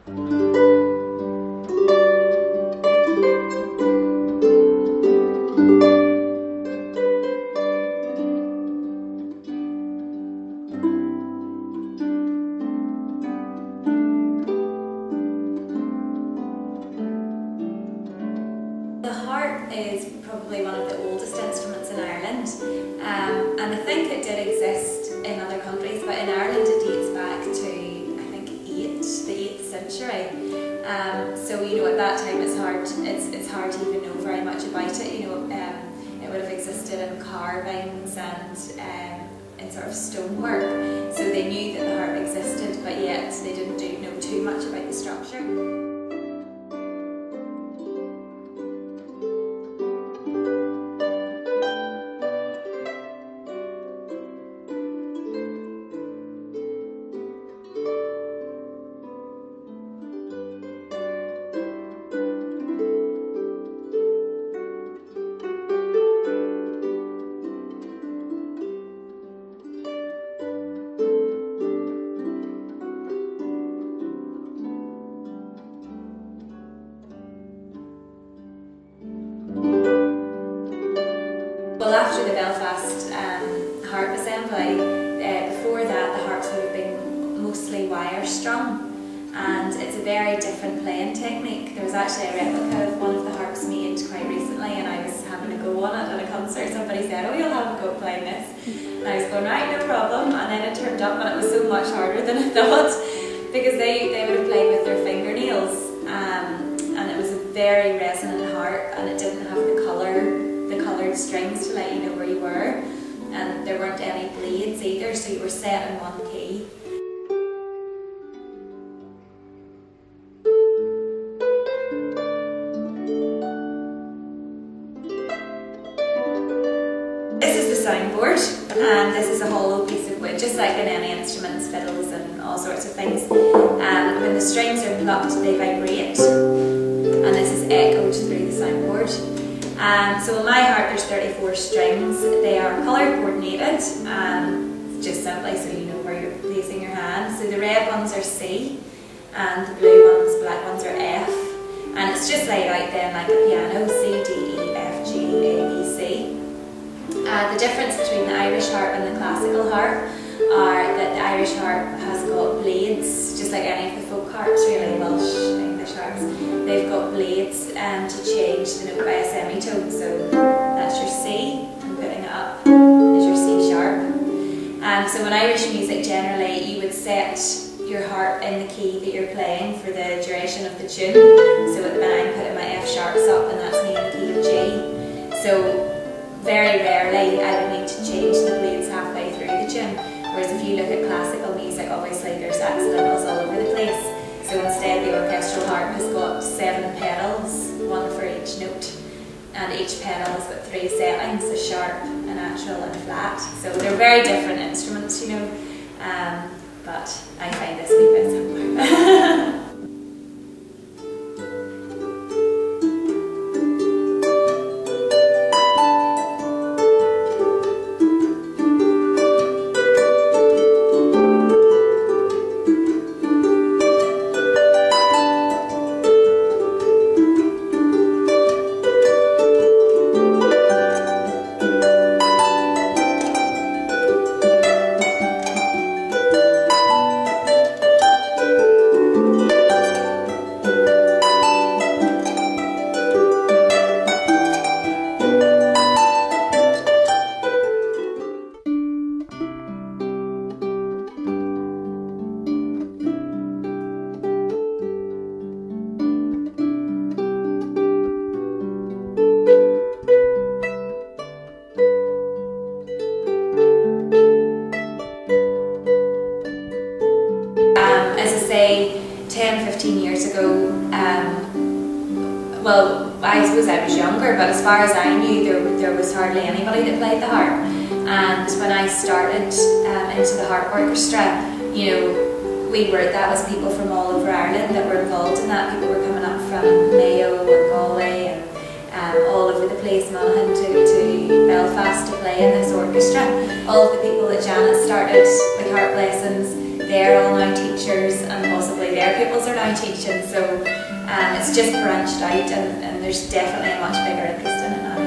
The harp is probably one of the oldest instruments in Ireland, and I think it did exist in other countries, but in Ireland it dates back to, I think, the 8th century. So you know, at that time it's hard to even know very much about it. You know, it would have existed in carvings and in sort of stonework. So they knew that the harp existed, but yet they didn't know too much about the structure. Well, after the Belfast Harp Assembly, before that the harps would have been mostly wire strung, and it's a very different playing technique. There was actually a replica of one of the harps made quite recently, and I was having a go on it at a concert. Somebody said, "Oh, you'll have a go playing this," and I was going, "Right, no problem," and then it turned up and it was so much harder than I thought, because they would have played with their fingernails, and it was a very resonant harp, and it didn't have the coloured strings to let you know where you were, and there weren't any blades either, so you were set in one key. This is the soundboard, and this is a hollow piece of wood, just like in any instruments, fiddles and all sorts of things. When the strings are plucked, they vibrate, and this is echoed through the soundboard. So in my harp there's 34 strings. They are colour coordinated, just simply so you know where you're placing your hand. So the red ones are C, and the blue ones, black ones are F. And it's just laid out then like a piano, C, D, E, F, G, A, B, C. The difference between the Irish harp and the classical harp are that the Irish harp has got blades, just like any of the folk harps really, Welsh, English harps. They've got blades to change the note by a semitone, so that's your C, and putting it up is your C sharp. So in Irish music generally you would set your harp in the key that you're playing for the duration of the tune. So at the minute I'm putting my F sharps up, and that's me in the key of G. So very rarely I would need to change the blades halfway through the tune. Whereas if you look at classical music, obviously there's accidentals all over the place. So instead the orchestral harp has got 7 pedals, 1 for each note, and each pedal has got 3 settings, a sharp, a natural and a flat. So they're very different instruments, you know, but I find this a wee bit simpler. As I say, 10-15 years ago, well, I suppose I was younger, but as far as I knew, there was hardly anybody that played the harp. And when I started into the harp orchestra, you know, that was people from all over Ireland that were involved in that. People were coming up from Mayo and Galway and all over the place, Monaghan to Belfast to play in this orchestra. All of the people that Janet started with harp lessons, they're all now teachers, and possibly their pupils are now now teaching, so it's just branched out, and there's definitely a much bigger interest in it now.